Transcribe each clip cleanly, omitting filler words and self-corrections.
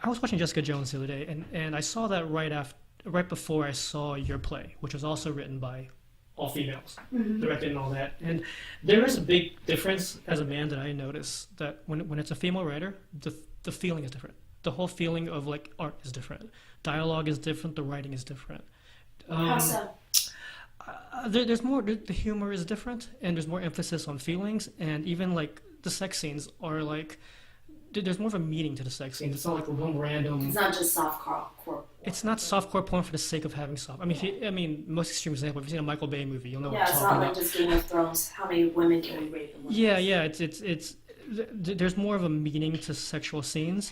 I was watching Jessica Jones the other day, and I saw that right before I saw your play, which was also written by all females, directed and all that. And there is a big difference as a man that I notice that when it's a female writer, the feeling is different. The whole feeling of like art is different. Dialogue is different. The writing is different. How Um, so? there's more. The humor is different, and there's more emphasis on feelings, and even like the sex scenes are like there's more of a meaning to the sex scenes. It's not like one It's random. not just soft core. It's not softcore porn for the sake of having soft. I mean, I mean, most extreme example. If you've seen a Michael Bay movie, you'll know what Yeah, I'm it's talking not like about. just Game of Thrones. How many women can we rape in one Yeah, episode? yeah. There's more of a meaning to sexual scenes,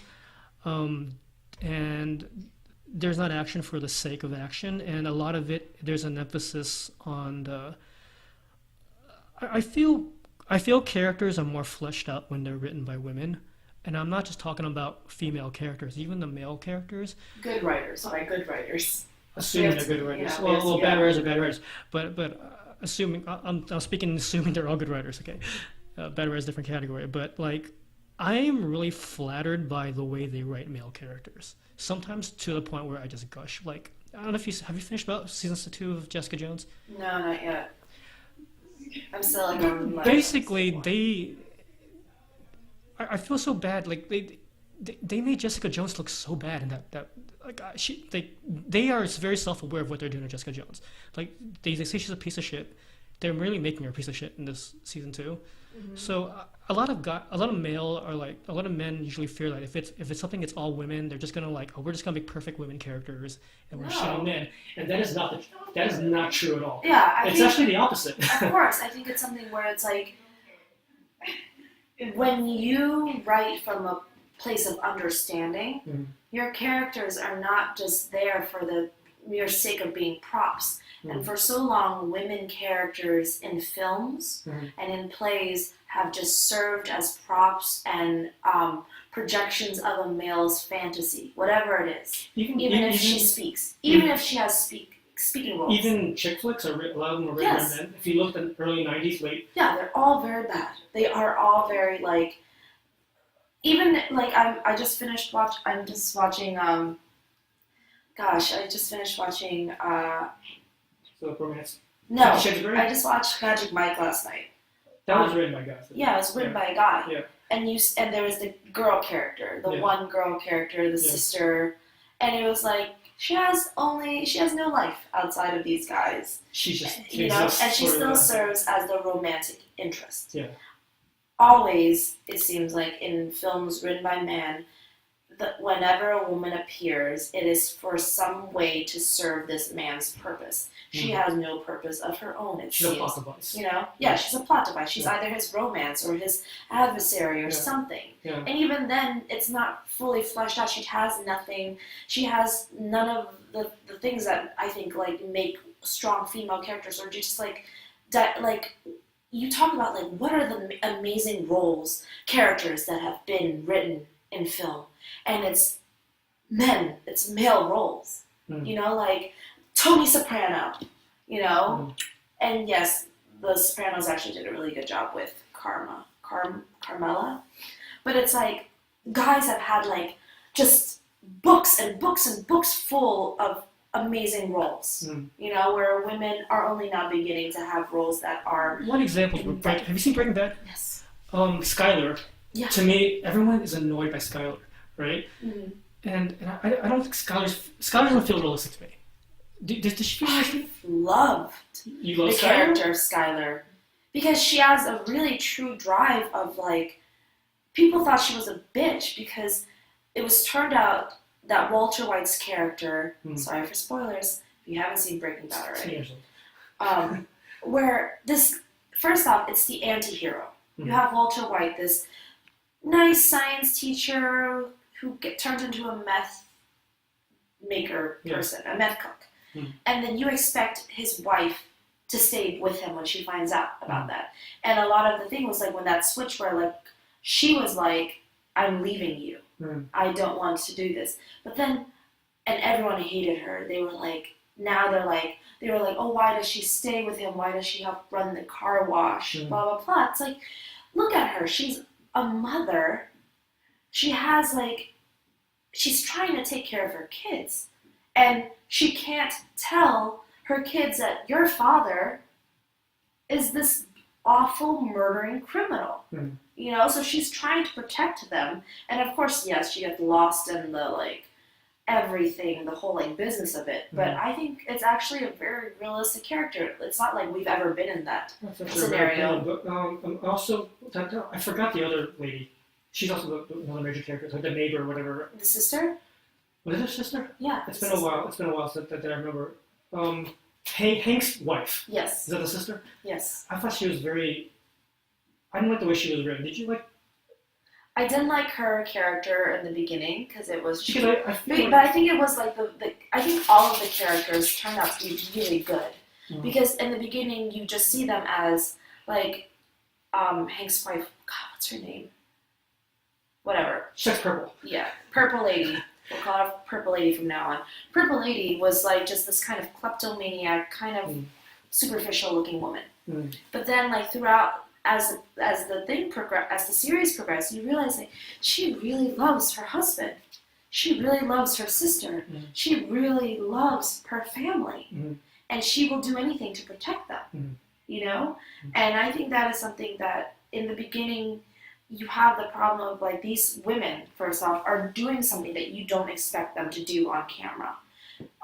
um, and there's not action for the sake of action, and a lot of it there's an emphasis on the. I feel characters are more fleshed out when they're written by women, and I'm not just talking about female characters, even the male characters. Good writers, right? Good writers. We Assuming have they're to, good you writers. know, we have to, Bad yeah. writers are bad writers, but assuming I'm speaking assuming they're all good writers. Okay, bad writers different category, but like I am really flattered by the way they write male characters. Sometimes to the point where I just gush. Like I don't know if you have you finished about season 2 of Jessica Jones. No, not yet. I'm still like on like Basically, I feel so bad. Like they made Jessica Jones look so bad in that like they are very self aware of what they're doing to Jessica Jones. Like they say she's a piece of shit. They're really making her a piece of shit in this season 2. So a lot of male are like a lot of men usually fear that if it's something it's all women, they're just gonna like oh we're just gonna make perfect women characters and we're shitting no. men, and that is not true at all. Yeah, I It's think actually the opposite. of course. I think it's something where it's like when you write from a place of understanding, Mhm. your characters are not just there for the mere sake of being props. And Mhm. for so long, women characters in films Mhm. and in plays have just served as props and projections of a male's fantasy, whatever it is. Even if she speaks, even if she has speaking roles. Even chick flicks are a lot of them are written by Yes. men. If you look at the early '90s, late. Yeah, they're all very bad. They are all very like. Even like I just finished watch. I'm just watching. Gosh, I just finished watching. So romance. No, 50 Shades of Grey? I just watched Magic Mike last night. That was written by guys. Yeah, it was written Yeah. by a guy. Yeah. And there was the girl character, the Yeah. one girl character, the Yeah. sister, and it was like she has no life outside of these guys, She just you know, exists and she for still the- serves as the romantic interest. Yeah. Always, it seems like in films written by men, that whenever a woman appears, it is for some way to serve this man's purpose. She has no purpose of her own, it She's a seems. plot device. You know? Yeah, she's a plot device. She's Yeah. either his romance or his adversary or Yeah. something. Yeah. And even then, it's not fully fleshed out. She has nothing. She has none of the things that I think like make strong female characters, or just like like you talk about like what are the amazing roles characters that have been written in film, and it's men, it's male roles. You know, like Tony Soprano. You know, and yes, the Sopranos actually did a really good job with Carmela, but it's like guys have had like just books and books and books full of amazing roles. You know, where women are only now beginning to have roles that are One example, have you seen Breaking Bad? yes, Skyler. yeah. To me, everyone is annoyed by Skyler, right? Mhm. And I don't think Skyler doesn't feel realistic to me. Does she feel realistic? Loved You the love Skyler? character of Skylar because she has a really true drive of like people thought she was a bitch because it was turned out that Walter White's character, sorry for spoilers if you haven't seen Breaking Bad already, where this, first off, it's the anti-hero. You have Walter White, this nice science teacher who turns into a meth maker person, a meth cook. And then you expect his wife to stay with him when she finds out about that. And a lot of the thing was like when that switch where like she was like, I'm leaving you. I don't want to do this. But then, and everyone hated her. They were like, oh, why does she stay with him? Why does she help run the car wash? Blah, blah, blah. It's like, look at her. She's a mother. She has like she's trying to take care of her kids, and she can't tell her kids that your father is this awful murdering criminal. You know, so she's trying to protect them, and of course, yes, she gets lost in the like everything, the whole like business of it. But I think it's actually a very realistic character. It's not like we've ever been in that scenario. But also, I forgot the other lady. She's also another major character, like the neighbor or whatever. The sister? Was it her sister? Yeah. It's been a while. It's been a while since that I remember. Hank's wife. Yes. Is that the sister? Yes. I thought she was very. I didn't like the way she was written. Did you like? I didn't like her character in the beginning because it was. Because I feel but I think it was like I think all of the characters turned out to be really good because in the beginning you just see them as like Hank's wife. God, what's her name? Whatever. She's purple. Yeah, Purple Lady. We'll call her Purple Lady from now on. Purple Lady was like just this kind of kleptomaniac, kind of superficial looking woman. But then like throughout, as the series progressed, you realize like she really loves her husband. She really loves her sister. She really loves her family. And she will do anything to protect them. You know? And I think that is something that in the beginning you have the problem of like these women, first off, are doing something that you don't expect them to do on camera,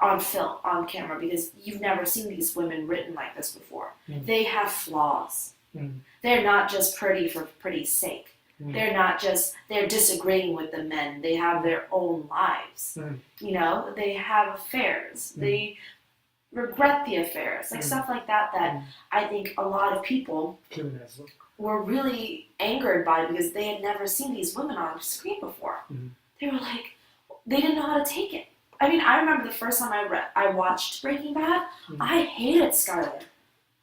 on film, on camera, because you've never seen these women written like this before. They have flaws. They're not just pretty for pretty's sake. They're disagreeing with the men. They have their own lives. You know, they have affairs. They regret the affairs, like stuff like that I think a lot of people were really angered by because they had never seen these women on screen before. They were like, they didn't know how to take it. I mean, I remember the first time I watched Breaking Bad, I hated Skylar.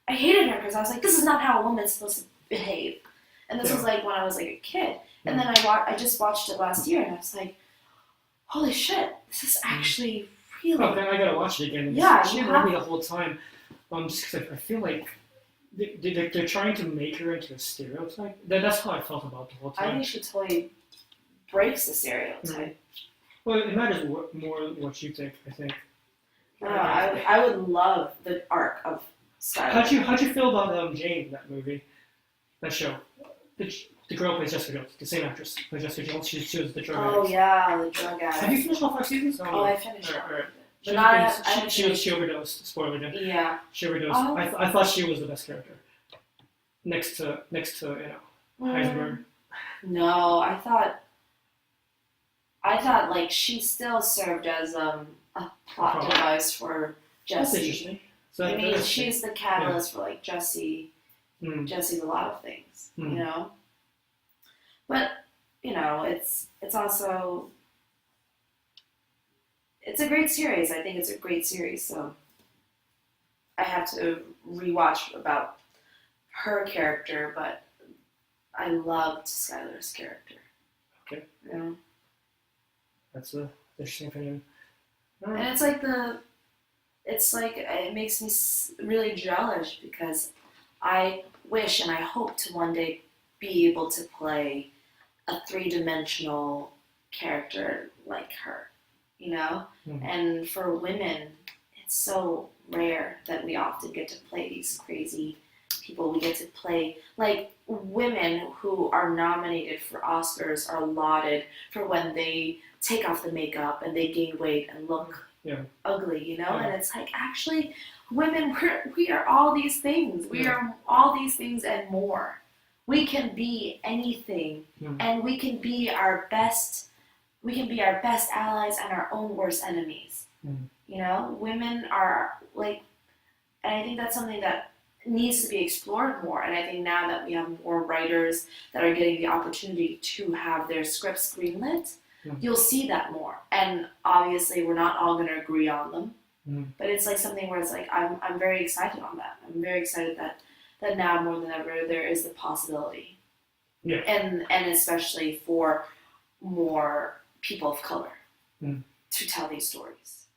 I hated her because I was like, this is not how a woman's supposed to behave. And this was like when I was like a kid. And then I just watched it last year and I was like, holy shit, this is actually really... Oh, then I gotta watch it again. Yeah, she had me the whole time. Just because I feel like they're trying to make her into a stereotype. That's how I felt about the whole time. I think she totally breaks the stereotype. Well, it matters more what you think, I think. I would love the arc of Skylar. How'd you feel about Jane, that movie? That show? The girl plays Jessica Jones, the same actress plays Jessica Jones. She was the drug addict. Oh yeah, the drug addict. Have you finished all 5 seasons? Oh, I finished all right. She overdosed. Spoiler again. Yeah. She overdosed. I thought she was the best character. Next to Heisenberg. No, I thought like she still served as a plot device for Jesse. That's interesting. So I mean, she's the catalyst for like Jesse. Jesse's a lot of things, you know. But you know, it's also. It's a great series. I think it's a great series. So I have to rewatch about her character, but I loved Skylar's character. Okay. You know? That's an interesting opinion. Right. And it's like it makes me really jealous because I wish and I hope to one day be able to play a 3-dimensional character like her. You know, and for women, it's so rare that we often get to play these crazy people. We get to play, like, women who are nominated for Oscars are lauded for when they take off the makeup and they gain weight and look ugly, you know? And it's like, actually, women, we are all these things. We are all these things and more. We can be anything, and we can be our best. We can be our best allies and our own worst enemies. You know, women are like, and I think that's something that needs to be explored more. And I think now that we have more writers that are getting the opportunity to have their scripts greenlit, you'll see that more. And obviously, we're not all going to agree on them, but it's like something where it's like I'm very excited on that. I'm very excited that now more than ever there is the possibility, and especially for more people of color to tell these stories.